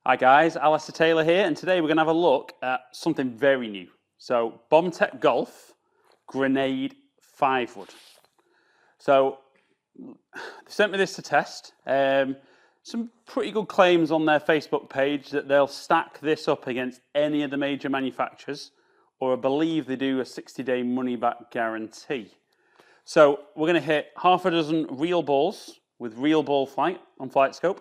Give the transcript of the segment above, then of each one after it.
Hi guys, Alistair Taylor here, and today we're going to have a look at something very new. So, BombTech Grenade 5-wood. So, they sent me this to test. Some pretty good claims on their Facebook page that they'll stack this up against any of the major manufacturers, or I believe they do a 60-day money-back guarantee. So, we're going to hit half a dozen real balls with real ball flight on FlightScope.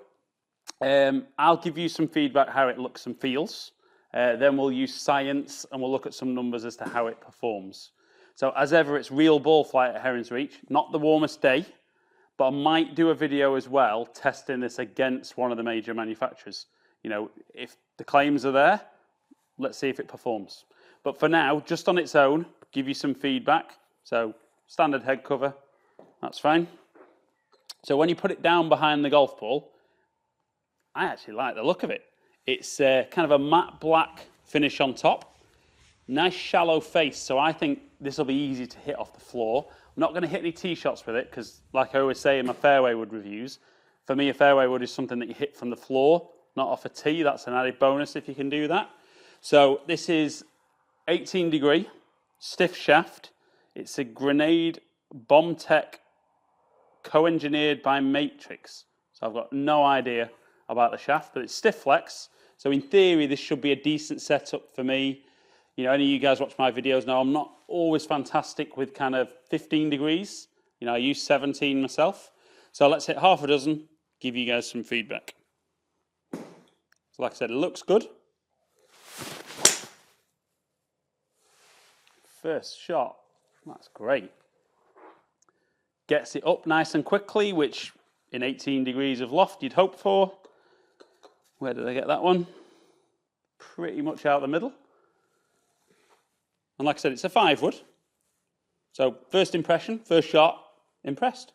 I'll give you some feedback how it looks and feels. Then we'll use science and we'll look at some numbers as to how it performs. So as ever, it's real ball flight at Heron's Reach, not the warmest day, but I might do a video as well testing this against one of the major manufacturers. You know, if the claims are there, let's see if it performs. But for now, just on its own, give you some feedback. So standard head cover, that's fine. So when you put it down behind the golf ball, I actually like the look of it. It's kind of a matte black finish on top. Nice shallow face, so I think this will be easy to hit off the floor. I'm not going to hit any tee shots with it because, like I always say in my fairway wood reviews, for me a fairway wood is something that you hit from the floor, not off a tee. That's an added bonus if you can do that. So this is 18 degree, stiff shaft. It's a Grenade BombTech co-engineered by Matrix. So I've got no idea about the shaft, but it's stiff flex. So in theory, this should be a decent setup for me. You know, any of you guys watch my videos know I'm not always fantastic with kind of 15 degrees. You know, I use 17 myself. So let's hit half a dozen, give you guys some feedback. So like I said, it looks good. First shot, that's great. Gets it up nice and quickly, which in 18 degrees of loft you'd hope for. Where did I get that one? Pretty much out the middle. And like I said, it's a 5-wood. So first impression, first shot, impressed.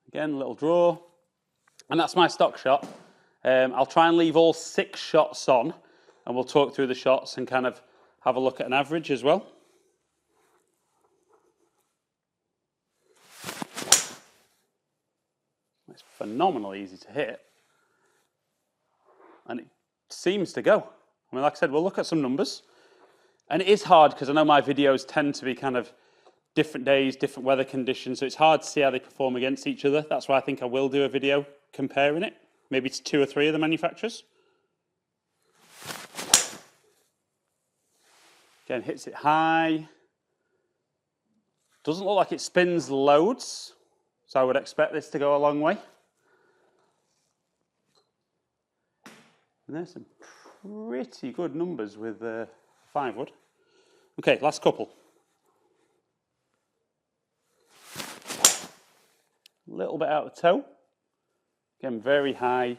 Again, a little draw. And that's my stock shot. I'll try and leave all 6 shots on, and we'll talk through the shots and kind of have a look at an average as well. It's phenomenally easy to hit, and it seems to go. I mean, like I said, we'll look at some numbers, and it is hard because I know my videos tend to be kind of different days, different weather conditions, so it's hard to see how they perform against each other. That's why I think I will do a video comparing it, maybe to 2 or 3 of the manufacturers. Again, hits it high. Doesn't look like it spins loads. So I would expect this to go a long way. And there's some pretty good numbers with 5-wood. Okay, last couple. A little bit out of toe. Again, very high,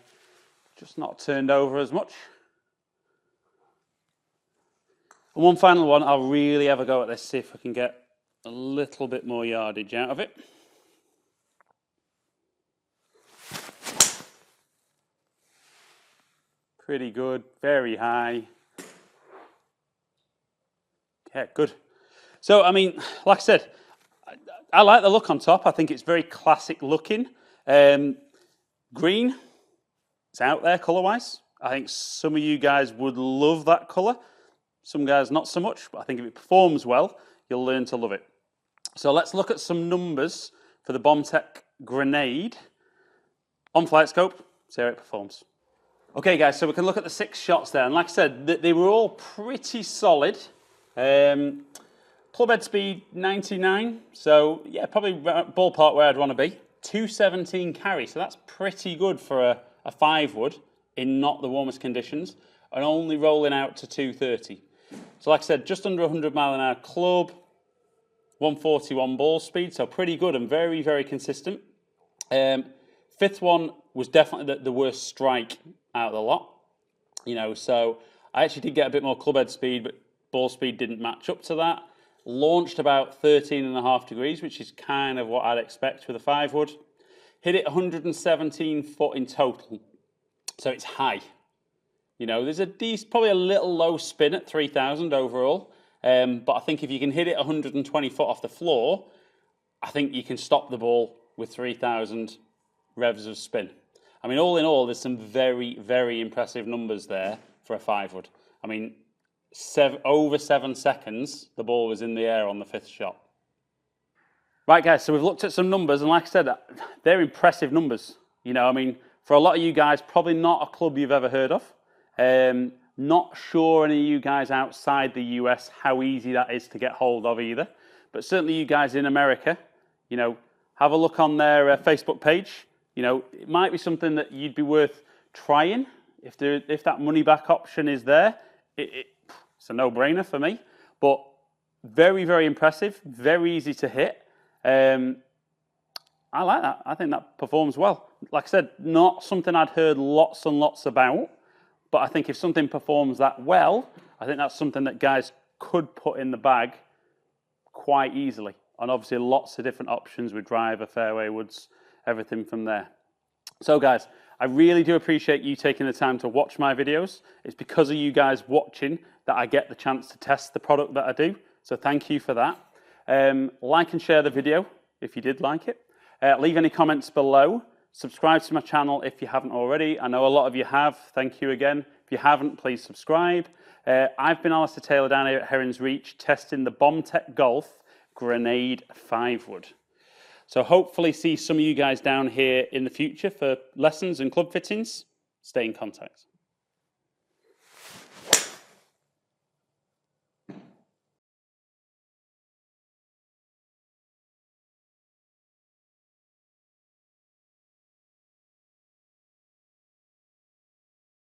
just not turned over as much. And one final one, I'll really have a go at this, see if I can get a little bit more yardage out of it. Pretty good, very high. Yeah, good. So, I mean, like I said, I like the look on top. I think it's very classic looking. Green, it's out there colour-wise. I think some of you guys would love that colour. Some guys not so much, but I think if it performs well, you'll learn to love it. So let's look at some numbers for the BombTech Grenade on FlightScope, see how it performs. Okay guys, so we can look at the 6 shots there, and like I said, they were all pretty solid. Club head speed 99, so yeah, probably ballpark where I'd want to be. 217 carry, so that's pretty good for a 5-wood in not the warmest conditions, and only rolling out to 230. So like I said, just under 100 mile an hour club, 141 ball speed, so pretty good and very, very consistent. 5th one was definitely the worst strike out of the lot, you know, so I actually did get a bit more club head speed, but ball speed didn't match up to that. Launched about 13.5 degrees, which is kind of what I'd expect with a 5-wood. Hit it 117 foot in total, so it's high. You know, there's probably a little low spin at 3,000 overall, but I think if you can hit it 120 foot off the floor, I think you can stop the ball with 3,000 revs of spin. I mean, all in all, there's some very, very impressive numbers there for a 5-wood. I mean, over 7 seconds, the ball was in the air on the 5th shot. Right, guys, so we've looked at some numbers, and like I said, they're impressive numbers. You know, I mean, for a lot of you guys, probably not a club you've ever heard of. Not sure any of you guys outside the US how easy that is to get hold of either. But certainly you guys in America, you know, have a look on their Facebook page. You know, it might be something that you'd be worth trying. If that money back option is there, it's a no-brainer for me. But very, very impressive, very easy to hit. I like that. I think that performs well. Like I said, not something I'd heard lots and lots about, but I think if something performs that well, I think that's something that guys could put in the bag quite easily. And obviously lots of different options with driver, fairway woods, everything from there. So guys, I really do appreciate you taking the time to watch my videos. It's because of you guys watching that I get the chance to test the product that I do. So thank you for that. Like and share the video if you did like it. Leave any comments below. Subscribe to my channel if you haven't already. I know a lot of you have. Thank you again. If you haven't, please subscribe. I've been Alistair Taylor down here at Heron's Reach testing the BombTech Golf Grenade 5-wood. So hopefully see some of you guys down here in the future for lessons and club fittings. Stay in contact.